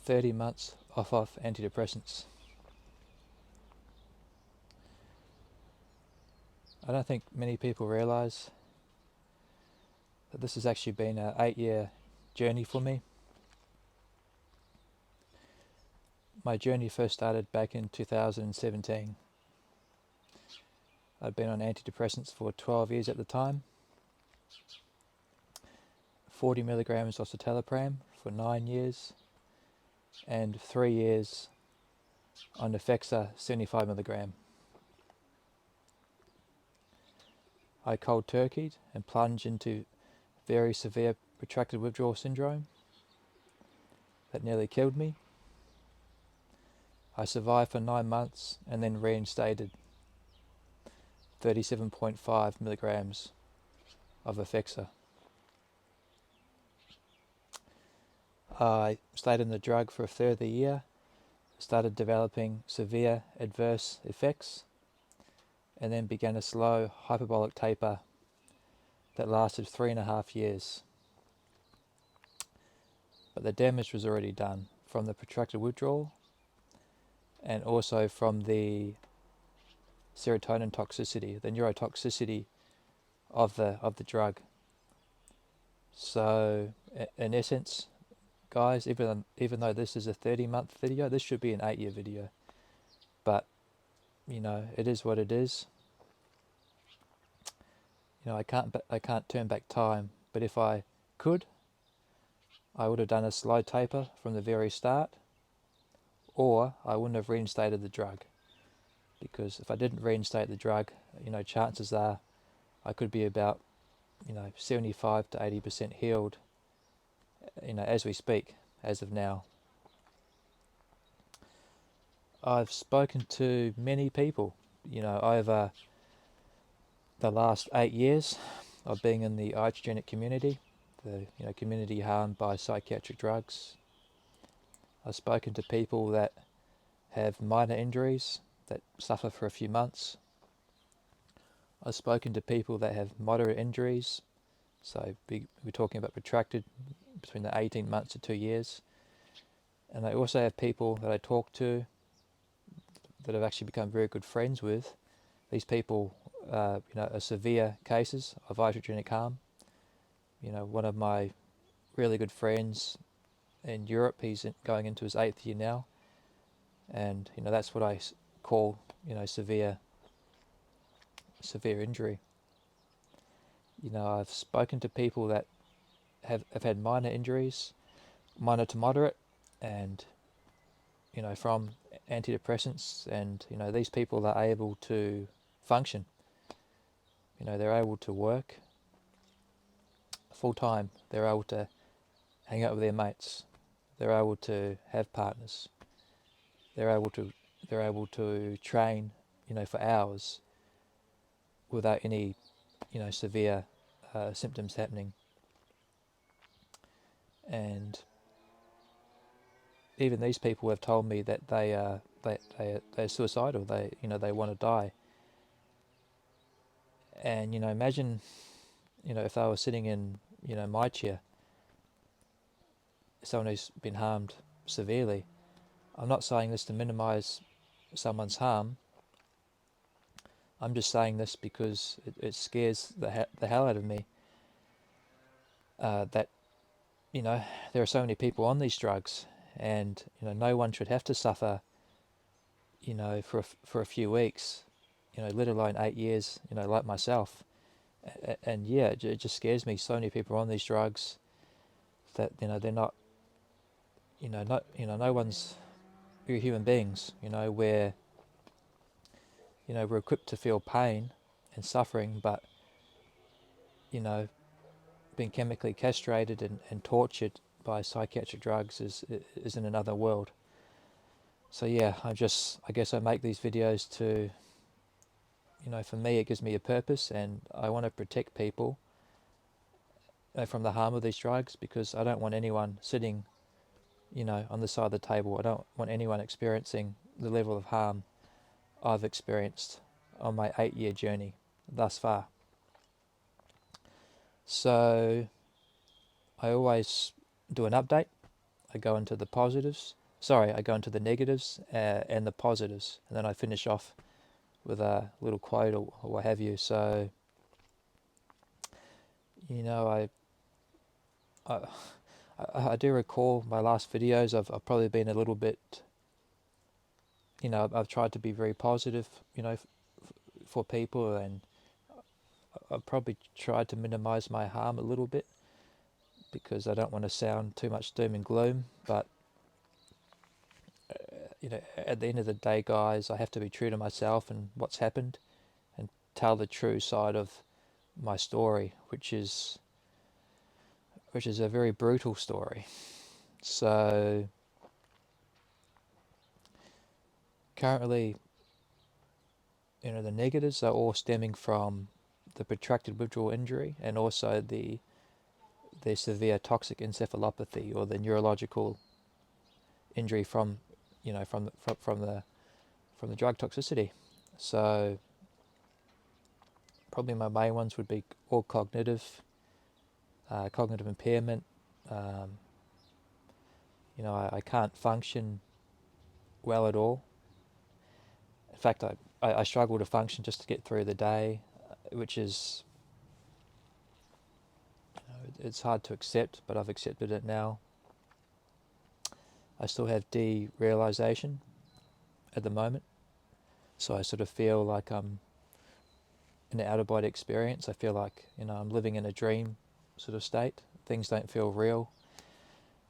30 months off antidepressants. I don't think many people realise that this has actually been an 8-year journey for me. My journey first started back in 2017. I'd been on antidepressants for 12 years at the time. 40 milligrams of citalopram for 9 years, and 3 years on Effexa 75 milligram. I cold turkeyed and plunged into very severe protracted withdrawal syndrome that nearly killed me. I survived for 9 months and then reinstated 37.5 milligrams of Effexa. I stayed on the drug for a further year, started developing severe adverse effects, and then began a slow hyperbolic taper that lasted 3.5 years. But the damage was already done from the protracted withdrawal and also from the serotonin toxicity, the neurotoxicity of the drug. So in essence, guys, even though this is a 30-month video, this should be an 8-year video. But it is what it is. I can't turn back time, but if I could, I would have done a slow taper from the very start, or I wouldn't have reinstated the drug. Because if I didn't reinstate the drug, chances are I could be about 75 to 80% healed, as we speak, as of now. I've spoken to many people, over the last 8 years of being in the Iatrogenic community, the community harmed by psychiatric drugs. I've spoken to people that have minor injuries that suffer for a few months. I've spoken to people that have moderate injuries, so we're talking about protracted between the 18 months to 2 years. And I also have people that I talk to that I've actually become very good friends with. These people are severe cases of iatrogenic harm. One of my really good friends in Europe, he's going into his 8th year now, and that's what I call severe injury. I've spoken to people that have had minor injuries, minor to moderate, and from antidepressants, and these people are able to function. They're able to work full time. They're able to hang out with their mates. They're able to have partners. They're able to train, for hours without any, severe symptoms happening. And even these people have told me that they're suicidal. They want to die. And imagine, if I was sitting in my chair, someone who's been harmed severely. I'm not saying this to minimize someone's harm. I'm just saying this because it scares the hell out of me. That there are so many people on these drugs, and no one should have to suffer for a few weeks, let alone 8 years, like myself. And yeah, it just scares me. So many people are on these drugs that they're not, no one's, we're human beings, we're equipped to feel pain and suffering, but being chemically castrated and tortured by psychiatric drugs is in another world. So yeah, I guess I make these videos to, for me it gives me a purpose, and I want to protect people from the harm of these drugs, because I don't want anyone sitting on the side of the table. I don't want anyone experiencing the level of harm I've experienced on my 8-year journey thus far. So I always do an update. I go into the positives. Sorry, I go into the negatives and the positives, and then I finish off with a little quote or what have you. So, you know, I, I do recall my last videos. I've probably been a little bit, you know, I've tried to be very positive, you know, for people, and I've probably tried to minimize my harm a little bit because I don't want to sound too much doom and gloom. But you know, at the end of the day, guys, I have to be true to myself and what's happened, and tell the true side of my story, which is a very brutal story. So currently, you know, the negatives are all stemming from the protracted withdrawal injury and also the severe toxic encephalopathy, or the neurological injury from, you know, from the drug toxicity. So probably my main ones would be all cognitive impairment. Um, you know, I can't function well at all. In fact, I struggle to function just to get through the day, which is, you know, it's hard to accept, but I've accepted it now. I still have derealization at the moment, so I sort of feel like I'm in an out-of-body experience. I feel like, you know, I'm living in a dream sort of state. Things don't feel real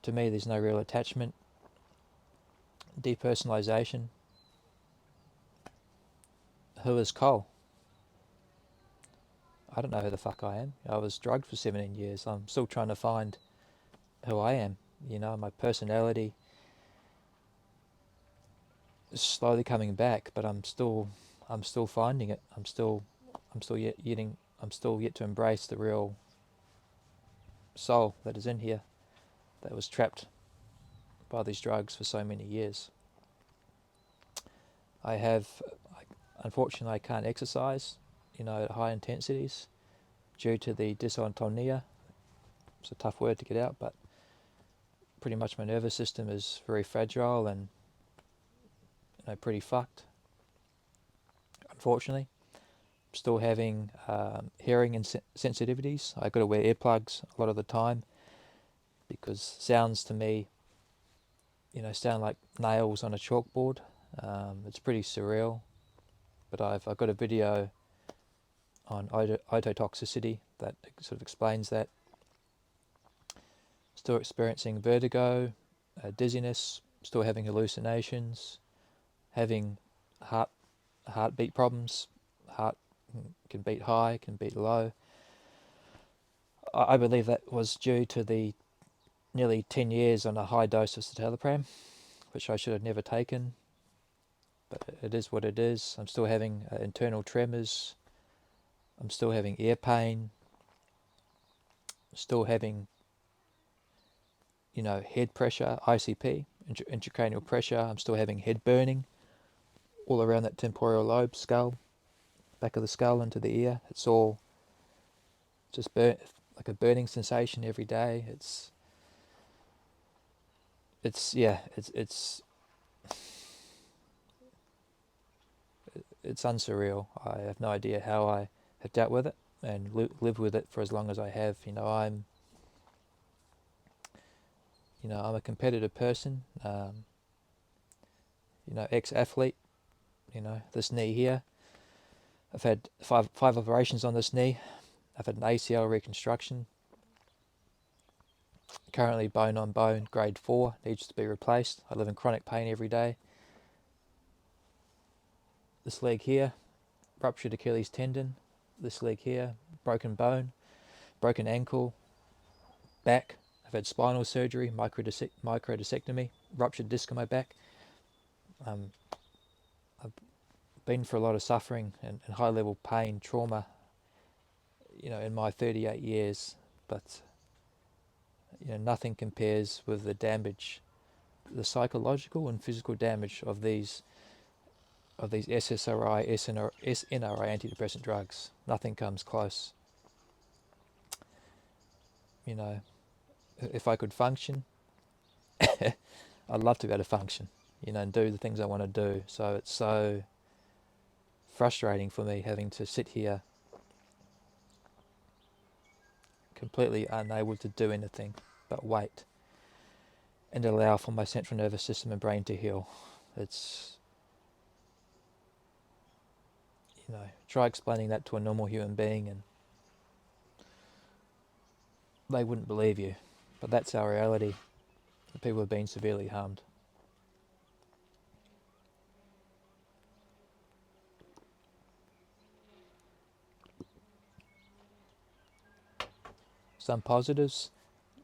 to me. There's no real attachment. Depersonalization. Who is Cole? I don't know who the fuck I am. I was drugged for 17 years. I'm still trying to find who I am. You know, my personality is slowly coming back, but I'm still finding it. I'm still yet to embrace the real soul that is in here, that was trapped by these drugs for so many years. Unfortunately, I can't exercise, you know, at high intensities due to the dysautonomia. It's a tough word to get out, but pretty much my nervous system is very fragile and, you know, pretty fucked. Unfortunately, I'm still having hearing sensitivities. I've got to wear earplugs a lot of the time because sounds to me, you know, sound like nails on a chalkboard. It's pretty surreal, but I've got a video on ototoxicity that sort of explains that. Still experiencing vertigo, dizziness, still having hallucinations, having heartbeat problems. Heart can beat high, can beat low. I believe that was due to the nearly 10 years on a high dose of citalopram, which I should have never taken, but it is what it is. I'm still having internal tremors. I'm still having ear pain. Still having, you know, head pressure, ICP, intracranial pressure. I'm still having head burning all around that temporal lobe, skull, back of the skull into the ear. It's all just like a burning sensation every day. It's unsurreal. I have no idea how I have dealt with it and lived with it for as long as I have. You know, I'm a competitive person. You know, ex-athlete. You know, this knee here, I've had five operations on this knee. I've had an ACL reconstruction. Currently bone on bone, grade 4, needs to be replaced. I live in chronic pain every day. This leg here, ruptured Achilles tendon. This leg here, broken bone, broken ankle, back. I've had spinal surgery, microdiscectomy, ruptured disc in my back. I've been for a lot of suffering and high level pain, trauma, you know, in my 38 years, but you know, nothing compares with the damage, the psychological and physical damage of these SSRI, SNRI antidepressant drugs. Nothing comes close. You know, if I could function, I'd love to be able to function, and do the things I want to do. So it's so frustrating for me having to sit here completely unable to do anything but wait and allow for my central nervous system and brain to heal. It's, try explaining that to a normal human being and they wouldn't believe you. But that's our reality. People have been severely harmed. Some positives,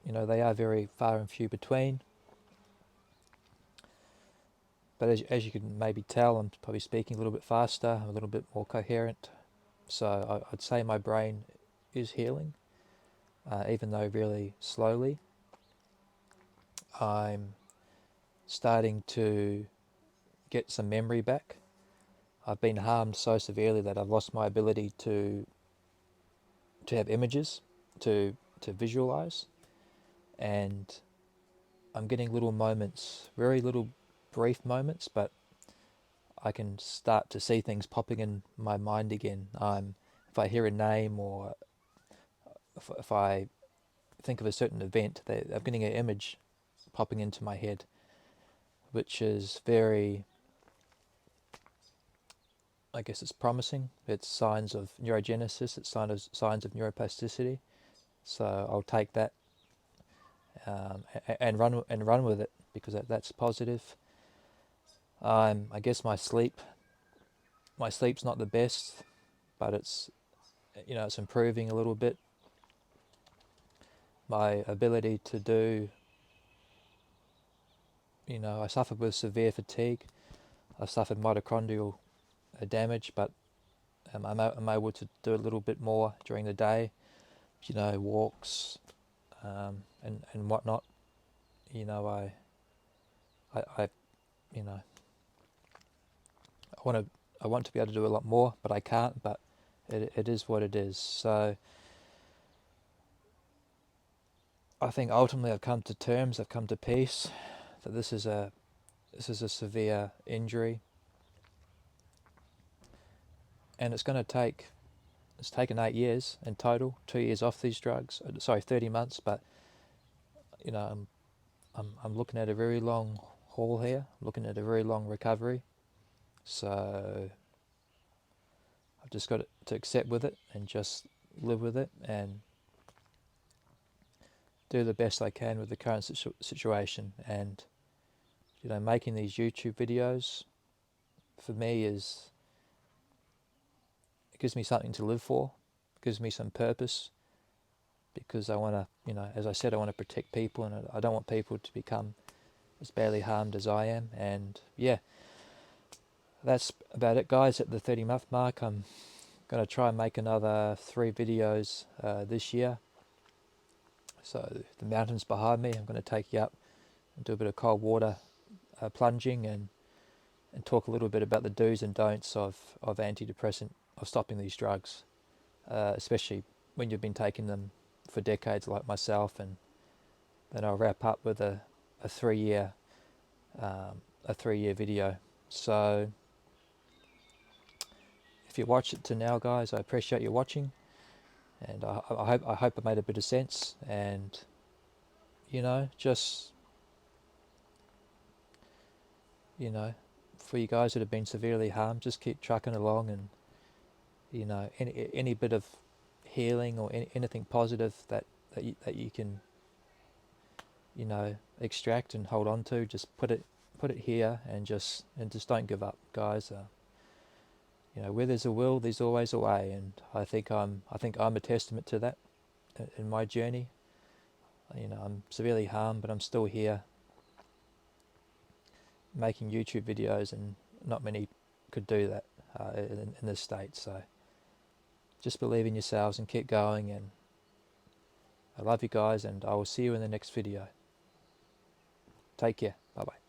they are very far and few between. But as you can maybe tell, I'm probably speaking a little bit faster, I'm a little bit more coherent. So I'd say my brain is healing, even though really slowly. I'm starting to get some memory back. I've been harmed so severely that I've lost my ability to have images, to visualize, and I'm getting little moments, very little brief moments, but I can start to see things popping in my mind again. If I hear a name or if I think of a certain event, I'm getting an image popping into my head, which is very, I guess it's promising. It's signs of neurogenesis, it's signs of neuroplasticity. So I'll take that and run with it because that's positive. I guess my sleep's not the best, but it's improving a little bit. My ability to do, I suffered with severe fatigue. I suffered mitochondrial damage, but I'm able to do a little bit more during the day, walks and whatnot. I you know I want to be able to do a lot more, but I can't. But it is what it is. So I think ultimately I've come to terms. I've come to peace that this is a severe injury, and it's going to take. It's taken 8 years in total. 2 years off these drugs. Sorry, 30 months. But I'm looking at a very long haul here. I'm looking at a very long recovery. So I've just got to accept with it and just live with it and do the best I can with the current situation. And making these YouTube videos for me it gives me something to live for. It gives me some purpose because I want to, as I said, I want to protect people and I don't want people to become as badly harmed as I am. And yeah, that's about it, guys. At the 30-month mark, I'm going to try and make another 3 videos this year. So the mountain's behind me. I'm going to take you up and do a bit of cold water plunging and talk a little bit about the do's and don'ts of antidepressant, of stopping these drugs, especially when you've been taking them for decades like myself. And then I'll wrap up with a 3-year video. So if you watched it to now, guys, I appreciate you watching, and I hope it made a bit of sense. And just for you guys that have been severely harmed, just keep trucking along, and any bit of healing or anything positive that you can extract and hold on to, just put it here, and just don't give up, guys. Where there's a will, there's always a way, and I think I'm a testament to that in my journey. I'm severely harmed, but I'm still here making YouTube videos, and not many could do that in this state. So just believe in yourselves and keep going, and I love you guys, and I will see you in the next video. Take care. Bye bye.